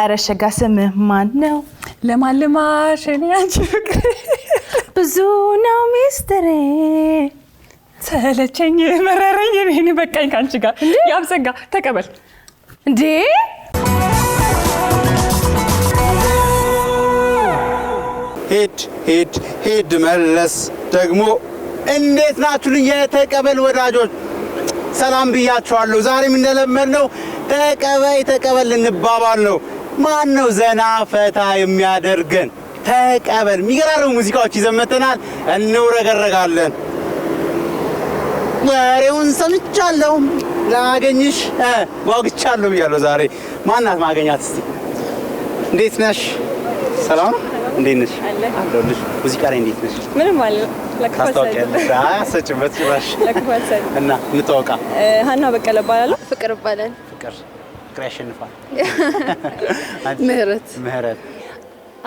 አረሸጋ ስምህ ማን ነው? ለማልማሽ እኔ አንቺ ፍቅር ብዙ ነው ሚስጥሬ ሰለቸኝ መረረኝ እኔ በቃኝ ካንቺ ጋር ያብጸጋ ተቀበል እንዴ ሄድ መለስ ደግሞ እንዴት ናችሁ የተቀበል ወዳጆች ሰላም ብያችኋለሁ ዛሬም እንደለመድነው ተቀበል እንባባል ነው ማን ነው ዘና ፈታ የሚያደርገን ተቀበል የሚገራረሙ ሙዚቃዎች ይዘመተናል እንውረገረጋለን ወሬውን ሰምቻለሁ ላገኝሽ ዋግቻለሁ ብያለሁ ዛሬ ማናት ማገኛት እስቲ እንዴት ነሽ ሰላም እንዴት ነሽ አለሁልሽ ሙዚቃ ላይ እንዴት ነሽ ምንም አለ ለከፋሰልሽ አሰጭበት ጭራሽ ለከፋሰል እና እንተዋወቃ ሀና በቀለ ባላለ ፍቅር ባላል ፍቅር ያሸንፋል ምህረት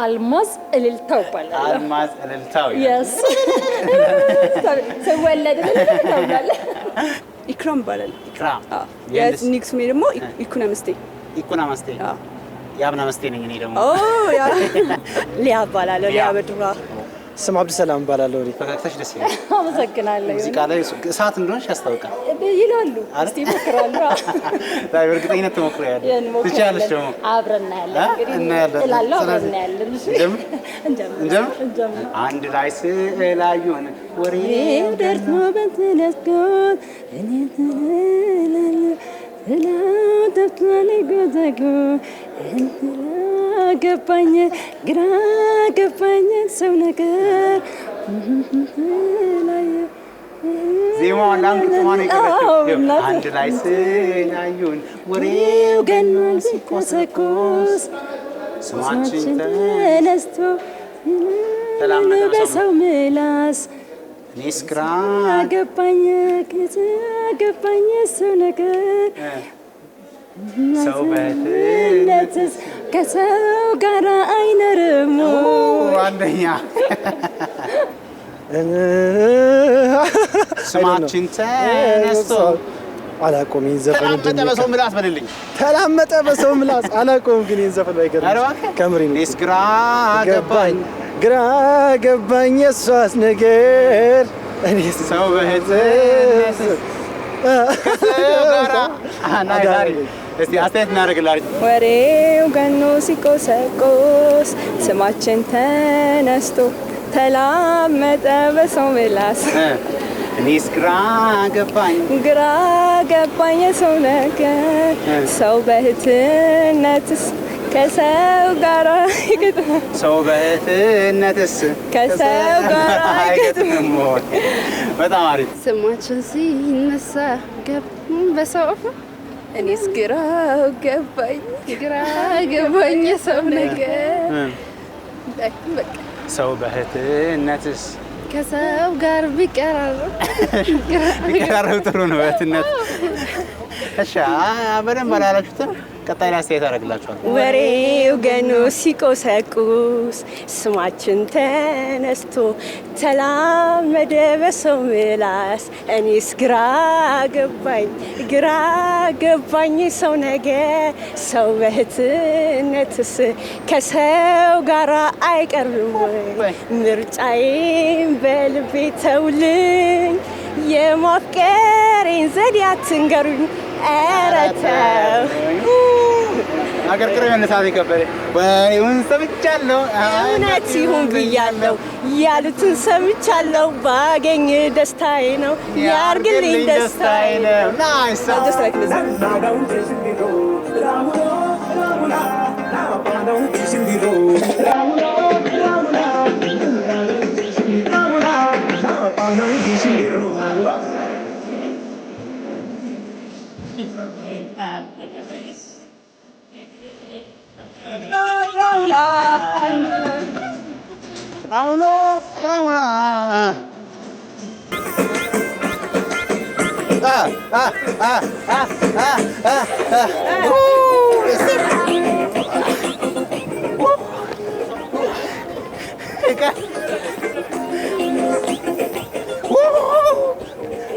አልማዝ እልልታው ባላለ አልማዝ እልልታው yes ሰወለደ ታውቃለ ኢክራም ባላል ኢክራም yes ኒክስ ሜ ደግሞ ኢኮኖሚስቴ ያብና መስቴ ነኝ እኔ ደግሞ ያ ሊያ ባላለ ሊያ በድራ ስም አብዱ ሰላም ባላለው ፈካክተሽ ደስ ይላል አመሰግናለሁ ሙዚቃ ላይ እሳት እንደሆነሽ ያስታውቃል ይላሉ እስቲ ሞክራሉ ላይ በእርግጠኝነት ትሞክሪያለሽ ትቻለሽ ደግሞ አብረና ያለ እንግዲህ እላለሁ አብረና ያለ እንጀም አንድ ላይ ስላዩን ወሬ ደርሶ በተነስኩት እኔ ገባኝ ሰው ነገር ዜማው ላንግጥማን ይቀርብ አንድ ላይ ስላዩን ወሬው ገናል ሲቆሰቆስ ስማችን ተነስቶ በሰው ምላስ እኔስ ግራ ገባኝ ሰው ነገር ሰው በትነትስ ከሰው ጋር አይነርም አንደኛ ስማችን ተነስቶ አላቆም ዘፈን ተላመጠ በሰው ምላስ በልልኝ ተላመጠ በሰው ምላስ አላቆም ግን ዘፈን አይገርም ከምሪ እኔስ ግራ ገባኝ እሷስ ነገር እኔስ ሰው በህትስ ከሰው ጋር ናይዛሪ እስቲ አስተያየት እናደርግላችሁ ወሬው ገኖ ሲቆሰቆስ ስማችን ተነስቶ ተላመጠ በሰው ምላስ እኔስ ግራ ገባኝ ሰው ነገር ሰው በህትነትስ ከሰው ጋር አይገጥም ሰው በህትነትስ ከሰው ጋር አይገጥም በጣም አሪፍ ስማችን ሲነሳ በሰው እኔስ ግራ ገባኝ ሰው ነገር ሰው በህትነትስ ከሰው ጋር ቢቀራረብ ጥሩ ነው በህትነት እሺ በደንብ አላላችሁትም ቀጣይ ላይ አስተያየት አደርግላችኋለሁ ወሬው ገኖ ሲቆሰቁስ ስማችን ተነስቶ ተላመደ በሰው ምላስ እኔስ ግራ ገባኝ ሰው ነገር ሰው በህትነትስ ከሰው ጋር አይቀርም ወይ ምርጫዬን በልቤ ተውልኝ የማፍቀሬን ዘዴ አትንገሩኝ ኧረ ተው አገርግሬ መነሳት ይከበደ ወሬውን ሰምቻለሁ እውነት ይሁን ብያለሁ ያሉትን ሰምቻለሁ ባገኝ ደስታዬ ነው ያርግልኝ ደስታዬ ነው ናይስ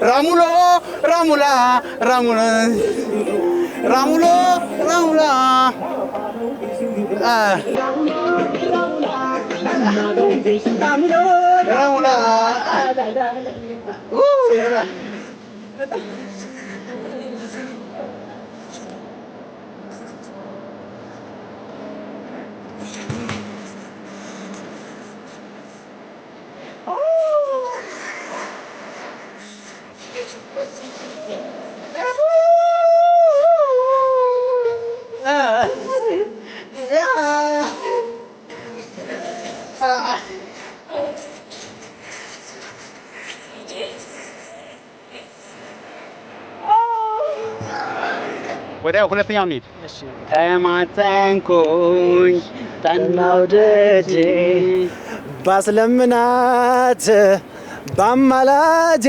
ራሙሎ ራሙላ ራሙሎ ራሙሎ ራሙላ ራሙላ ወደ ሁለተኛው እንሂድ። ተማጸንኩኝ ጠናው ደጄ ባስለምናት ባማላጄ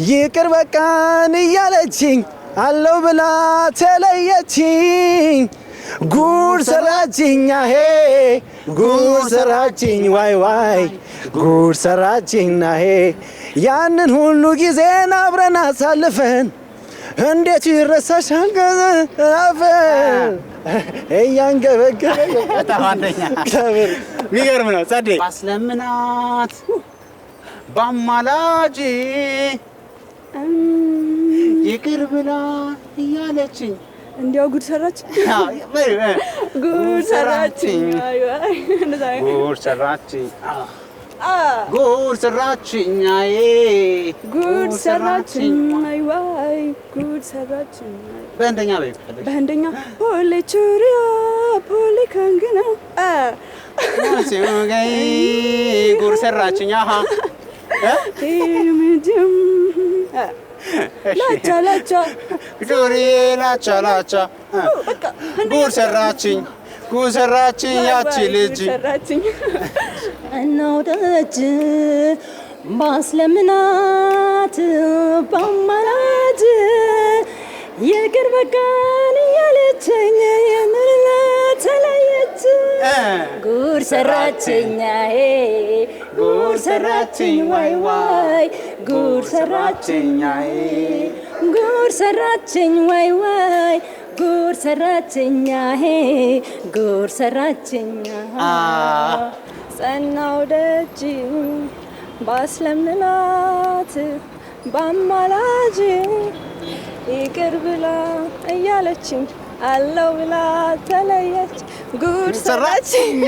ይቅር በቃን እያለችኝ አለው ብላ ተለየችኝ። ጉድ ሰራችኝ አሄ ጉድ ሰራችኝ ዋይ ዋይ ጉድ ሰራችኝ አሄ ያንን ሁሉ ጊዜን አብረን አሳልፈን እንዴት ይረሳሻል ገዘፈን እያንገበገበ ተዋንደኛ ሚገርም ነው። ጸዴ ባስለምናት ባማላጄ ይቅር ብላ እያለችኝ እንዲያው ጉድ ሰራችኝ ጉድ ሰራችኝ ጉድ ሰራችኝ ጉድ ሰራችኝ አዬ ጉድ ሰራችኝ አይ ዋይ ጉድ ሰራችኝ በእንደኛ በይ በእንደኛ ፖሊ ቹሪያ ፖሊ ካንግና ሲገይ ጉድ ሰራችኝ አሃ ምድም ላቻ ላቻ ጆሪ ላቻ ላቻ ጉድ ሰራችኝ ያቺ ልጅ ሰራችኝ እናው ደጅ ባስለምናት ባማላጅ ይቅር በቃን እያለችኝ የምርላ ተለየች ጉድ ሰራችኝ ጉድ ሰራችኝ ዋይ ዋይ ጉድ ሰራችኝ ጉድ ሰራችኝ ዋይ ዋይ ጉድ ሰራችኝ ጉድ ሰራችኝ ጸናው ደጅ ባስለምናት ባማላጅ ይቅር ብላ እያለችኝ አለው ብላ ተለየች ጉድ ሰራችኝ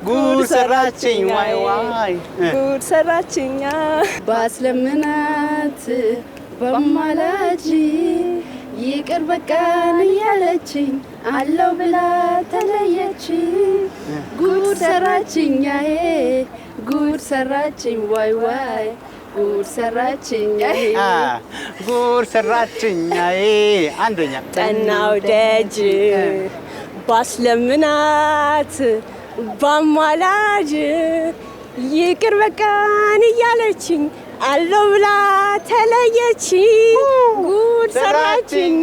ጉድ ሰራችኝ ዋይ ዋይ ጉድ ሰራችኝ ባስለምናት ባማላጅ ይቅር በቃን እያለችኝ አለው ብላ ተለየች ጉድ ሰራችኝ ጉድ ሰራችኝ ዋይ ዋይ ጉድ ሰራችኝ ጉድ ሰራችኝ አንደኛ ጠናው ደጅ ባስለምናት ባማላጅ ይቅር በቃን እያለችኝ አለው ብላ ተለየች ጉድ ሰራችኝ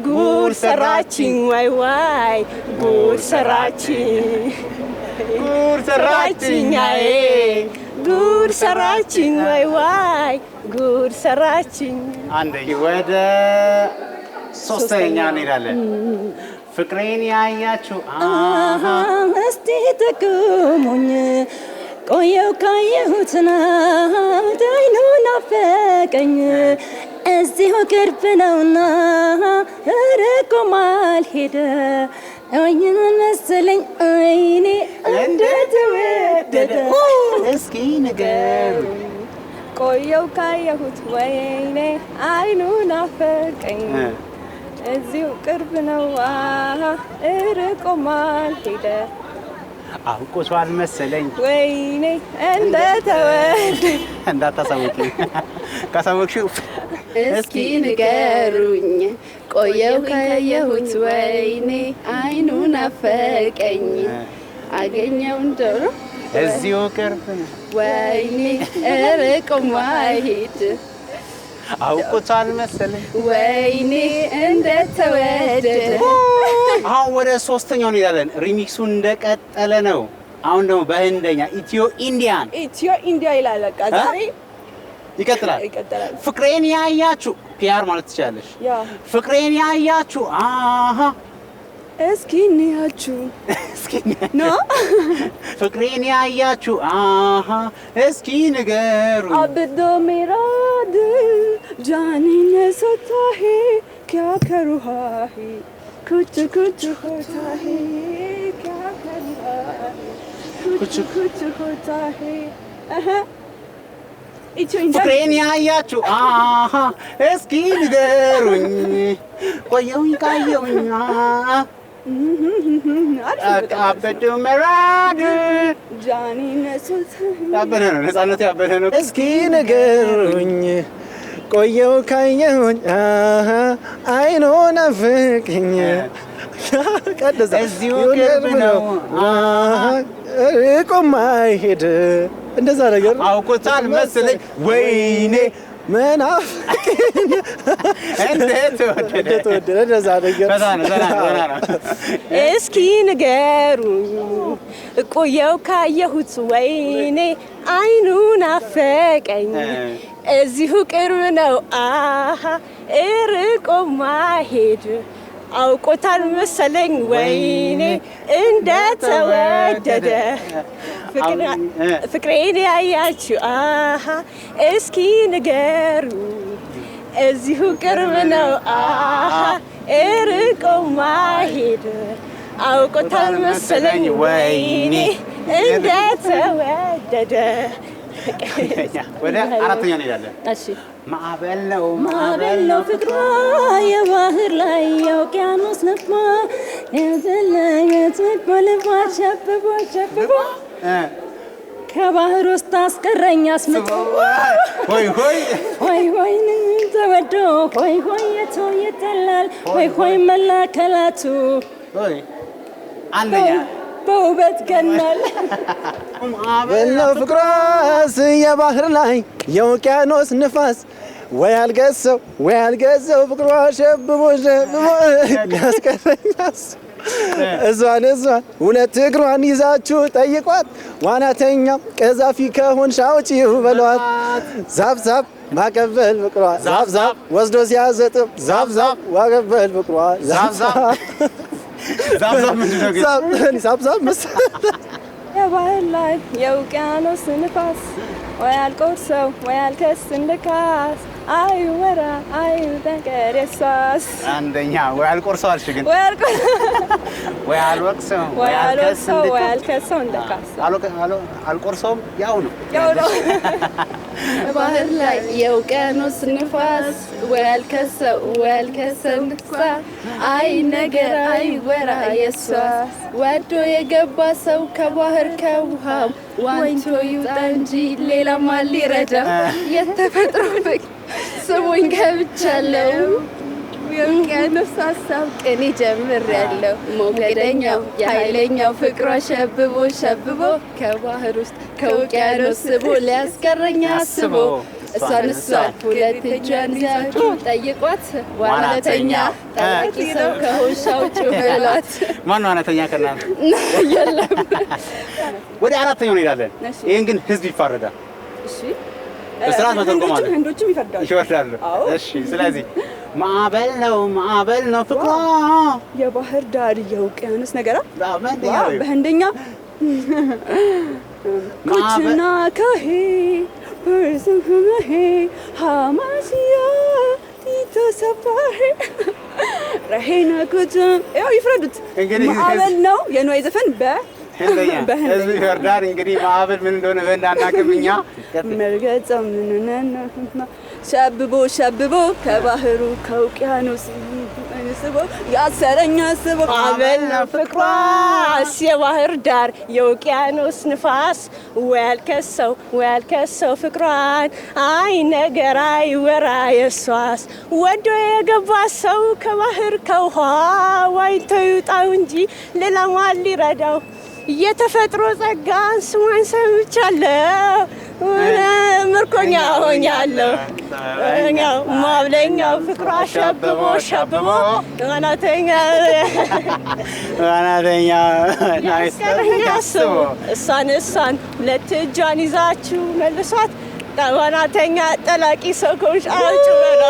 ጉድ ሰራችኝ ዋይ ዋይ ጉድ ሰራችኝ ጉድ ሰራችኝ ዋይ ዋይ ጉድ ሰራችኝ አንዴ ወደ ሶስተኛ እንሄዳለን ፍቅሬን ያያችሁ እስቲ ተቁሙኝ ቆየው ካየሁትና አይኑ ናፈቀኝ እዚሁ ቅርብ ነውና ርቆም አልሄደ አይን መሰለኝ አይኔ እንደተወደደ እስኪ ንገሩኝ ቆየው ካየሁት ወይኔ አይኑ ናፈቀኝ እዚሁ ቅርብ ነው ርቆም አልሄደ አውቆሻል መሰለኝ ወይኔ እንደተወደደ እንዳታሳውቂ ካሳወቅሽው እስኪ ንገሩኝ ቆየው ካየሁት ወይኔ አይኑ ናፈቀኝ አገኘው እንደው እዚሁ ቅርብ ነው ወይኔ ርቆም አይሄድ አውቆሻል መሰለኝ ወይኔ እንደተወደደ አሁን ወደ ሶስተኛው እንሄዳለን ሪሚክሱ እንደቀጠለ ነው አሁን ደግሞ በህንደኛ ኢትዮ ኢንዲያ ይላል በቃ ዛሬ ይቀጥላል። ፍቅሬን ያያችሁ ፒአር ማለት ትችላለሽ። ፍቅሬን ያያችሁ አሃ እስኪ እንያችሁ ኖ ፍቅሬን ያያችሁ አሃ እስኪ ንገሩ አብዶ ሚራድ ጃኒነ ሶታሄ क्या करूँ है कुछ कुछ होता है क्या करूँ कुछ कुछ होता है ፍቅሬን ያያችሁ አሃ እስኪ ንገሩኝ ቆየሁኝ ካየሁኝ አበዱ መራድ ጃኒ ነሱት ያበደ ነው ነፃነቱ ያበደ ነው እስኪ ንገሩኝ ቆየሁ ካየሁኝ አይኖ ናፍቀኝ ቀደሰ እዚሁ ቅርብ ነው ቆማ ሄድ እንደዛ ነገር አውቆታል መሰለኝ ወይኔ መናፍቀኝ እንዴት ወደደ እንደዛ ነገር እስኪ ንገሩኝ ቆየሁ ካየሁት ወይኔ አይኑ ናፈቀኝ እዚሁ ቅርብ ነው አሃ እርቆ ማሄድ አውቆታል መሰለኝ ወይኔ እንደተወደደ ፍቅሬን ያያችሁ አሃ እስኪ ንገሩ እዚሁ ቅርብ ነው አሃ እርቆ ማሄድ አውቆታል መሰለኝ ወይኔ እንደተወደደ ወደ አራተኛው እንሄዳለን። እሺ ማዕበል ነው ፍቅሯ የባህር ላይ የውቅያኖስ ነፋ የዘለየት በልቧ ሸብቦ ከባህር ውስጥ አስቀረኝ አስምጦ ሆይ ሆይ ሆይ ሆይ ተወዶ ሆይ ሆይ የቶ ይጠላል ሆይ ሆይ መላከላቱ ሆይ አንደኛ በውበት ገናል ማዕበል ነው ፍቅሯስ የባህር ላይ የውቅያኖስ ንፋስ ወይ አልገዛው ፍቅሯ ሸብቦ ያስቀረኛስ እዟን ሁለት እግሯን ይዛችሁ ጠይቋት ዋናተኛም ቀዛፊ ከሆንሽ አውጪው በሏት ዛፍ ማቀበል ፍቅሯ ዛፍ ወስዶ ሲያዘጥም ዛፍ ዋቀበል ፍቅሯ ዛፍ ምንድነው ግን የባህር ላይ የውቅያኖስ ንፋስ ወይ አልቆርሰው ወይ አልከስ እንደካስ አይወራ አይደንቀር የሷስ አንደኛ ወይ አልቆርሰው አልሽ ግን ወይ አልወቅሰው ወይ አልከሰው እንደካስ አልቆርሰውም ያው ነው ባህር ላይ የውቅያኖስ ንፋስ ወይ አልከሰው እንደካስ አይ ነገር አይወራ የሷስ ወዶ የገባ ሰው ከባህር ከውሃው ዋኝቶ ይውጣ እንጂ ሌላ ማን ሊረዳ የተፈጥሮ ፍቅር ስሙኝ ገብቻለሁ የውቅያኖስ ሀሳብ ቅኔ ጀምሬያለሁ ሞገደኛው የኃይለኛው ፍቅሯ ሸብቦ ከባህር ውስጥ ከውቅያኖስ ስቦ ሊያስቀረኝ አስቦ እሷን ሁለት እጇን ይዛችሁ ጠይቋት ዋናተኛ ጠያቂ ሰው ከሆንሽ አውጪው በሏት ማን ዋናተኛ ከናል የለም ወደ አራተኛው እንሄዳለን ይሄን ግን ህዝብ ይፋረዳል እሺ በስርዓት መተርጎም አለ ህንዶችም ይፈርዳሉ እሺ ስለዚህ ማዕበል ነው ፍቅሯ የባህር ዳር የውቅያኖስ ነገራ በህንደኛ ኩችና ካሄ በርዝምህ ሃማሲያ ቲተሰፋሄ ረሄና ኩች ያው ይፍረዱት ማዕበል ነው የነዋይ ዘፈን ህዝብ ይፈርዳል እንግዲህ ማዕበል ምን እንደሆነ በእንዳናቅም እኛ መርገጸው ምንነና ሸብቦ ከባህሩ ከውቅያኖስ ስቦ ያሰረኛ ስቦ ማዕበል ነው ፍቅሯስ የባህር ዳር የውቅያኖስ ንፋስ ወይ አልከሰው ፍቅሯን አይ ነገር አይወራ የሷስ ወዶ የገባ ሰው ከባህር ከውሃ ዋኝቶ ይውጣው እንጂ ሌላ ማን ሊረዳው የተፈጥሮ ጸጋን ስሟን ሰምቻለሁ ምርኮኛ ሆኛለሁ ማብለኛው ፍቅሯ ሸብቦ ዋናተኛ ናይስከረኛ አስቦ እሷን ሁለት እጇን ይዛችሁ መልሷት ዋናተኛ ጠላቂ ሰው ኮሽ አጭበራ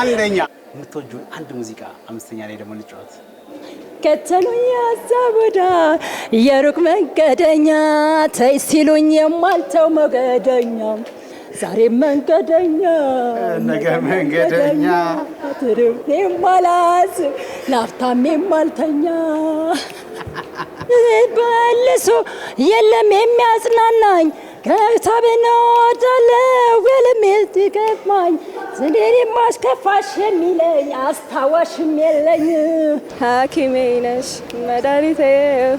አንደኛ የምትወጂው አንድ ሙዚቃ አምስተኛ ላይ ደግሞ ልጫወት ከተሉኝ ያዛቡዳ የሩቅ መንገደኛ ተይ ሲሉኝ የማልተው ሞገደኛ ዛሬ መንገደኛ ነገ መንገደኛ ትርኔ ማላስ ላፍታሜ ማልተኛ በልሶ የለም የሚያጽናናኝ ከታበና ወዳለው ወለም ይገባኝ ዘኔ ማስከፋሽ የሚለኝ አስታዋሽም የለኝ ሐኪሜ ነሽ መድኃኒቴ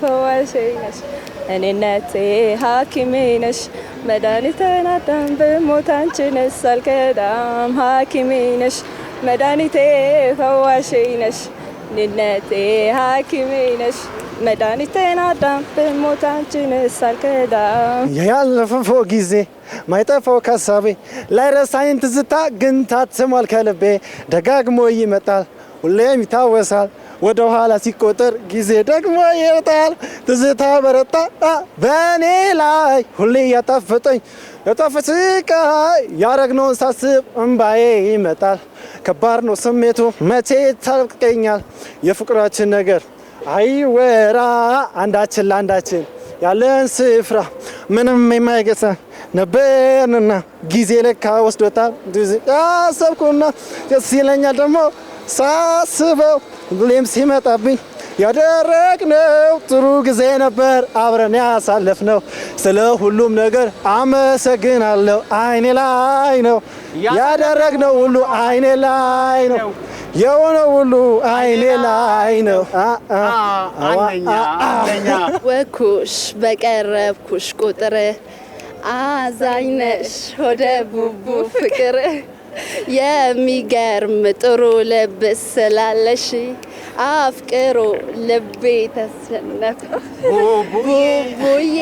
ፈዋሼ ነሽ እኔነቴ ሐኪሜ ነሽ መድኃኒቴን አዳም ብሞት አንቺንስ አልከዳም ሐኪሜ ነሽ መድኃኒቴ ፈዋሼ ነሽ እኔነቴ ሐኪሜ ነሽ መድኃኒቴን አዳም ብሞት አንቺንስ አልከዳም ያለፈው ጊዜ ማይጠፋው ከሳቤ ላይረሳኝ ትዝታ ግን ታትሟል ከልቤ ደጋግሞ ይመጣል ሁሌም ይታወሳል ወደ ኋላ ሲቆጠር ጊዜ ደግሞ ይርጣል ትዝታ በረታ በእኔ ላይ ሁሌ ያጣፈጠኝ ስቃይ ያረግነውን ሳስብ እምባዬ ይመጣል ከባድ ነው ስሜቱ መቼ ታልቀኛል የፍቅራችን ነገር አይወራ አንዳችን ለአንዳችን ያለን ስፍራ ምንም የማይገሳ ነበርንና ጊዜ ለካ ወስዶታል ያሰብኩና ደስ ይለኛል ደግሞ ሳስበው ሁሌም ሲመጣብኝ ያደረግነው ጥሩ ጊዜ ነበር አብረን ያሳለፍነው ስለ ሁሉም ነገር አመሰግናለሁ አይኔ ላይ ነው ያደረግነው ሁሉ አይኔ ላይ ነው የሆነው ሁሉ አይኔ ላይ ነው አንደኛ ወኩሽ በቀረብኩሽ ቁጥር አዛኝነሽ ሆደ ቡቡ ፍቅር የሚገርም ጥሩ ልብ ስላለሽ አፍቅሮ ልቤ ተሰነፈ ቡቡዬ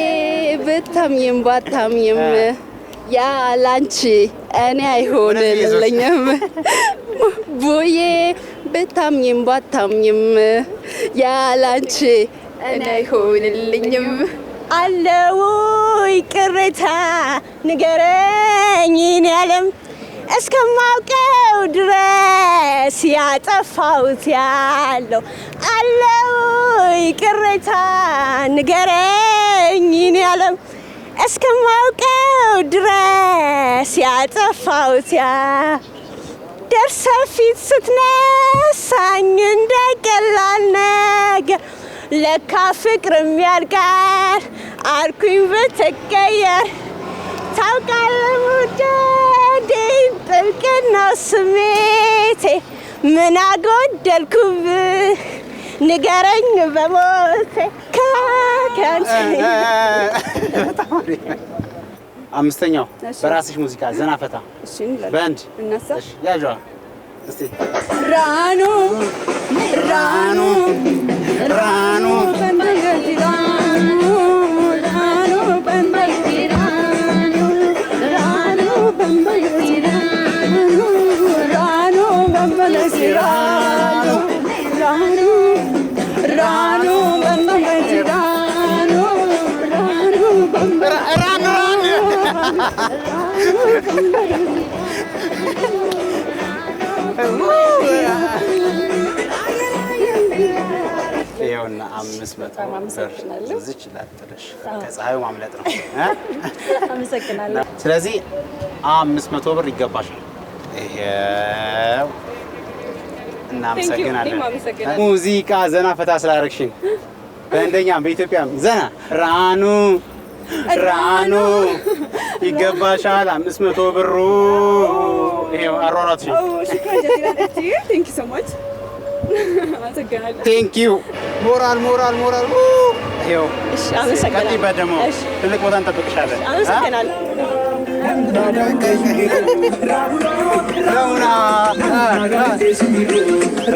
ብታምኝም ባታምኝም ያላንቺ እኔ አይሆንልኝም ቡዬ ብታምኝም ባታምኝም ያላንቺ እኔ አይሆንልኝም አለው ቅሬታ ንገረኝ እኔ ዓለም እስከማውቀው ድረስ ያጠፋሁት ያለው አለው ቅሬታ ንገረኝ እኔ ዓለም እስከማውቀው ድረስ ያጠፋሁት ደርሰህ ፊት ስትነሳኝ እንደቀላል ነገር ለካ ፍቅርም ያልቃል አልኩኝ ብትቀየር ታውቃለህ ውደቴ ጥልቅ ነው ስሜቴ ምን አጎደልኩብህ ንገረኝ በሞቴ አምስተኛው በራስሽ ሙዚቃ ዘና ፈታ ባንድ እሺ ያጇ እስቲ ራኑ ራኑ ራኑ ይኸውና 500 እዚች ላጥረሽ ከፀሐዩ ማምለጥ ነው አመሰግናለሁ ስለዚህ 500 ብር ይገባሻል ይሄው እናመሰግናለን ሙዚቃ ዘና ፈታ ስላደረግሽን በእንደኛም በኢትዮጵያም ዘና ራኑ ራኑ ይገባሻል 500 ብሩ ይሄው አሯሯትሽ Thank you so much. አመሰግናለሁ ቴንክ ዩ ሞራል ይሄው እሺ አመሰግናለሁ ቀጥይ በደሞ ትልቅ ቦታ እንጠብቅሻለን አመሰግናለሁ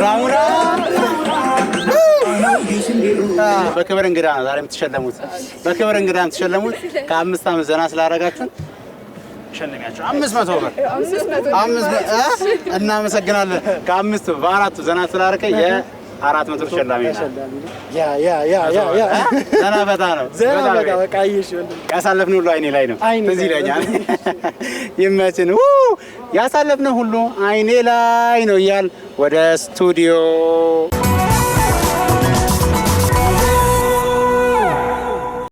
ራሙና በክብር እንግዳ ነው ዛሬ የምትሸለሙት በክብር እንግዳ የምትሸለሙት ከ5 ዓመት ዘና ስላደረጋችሁ ሸለሚያችሁ 500 ብር 500 እናመሰግናለን ከ5 በ4 ዘና ስላደረከ 400 ተሸላሚ ነው። ያ ዘና ፈታ ነው። ዘና በቃ አይሽ ወንድም ያሳለፍነው ሁሉ አይኔ ላይ ነው። እዚህ ይለኛል ይመችን ያሳለፍነው ሁሉ አይኔ ላይ ነው እያል ወደ ስቱዲዮ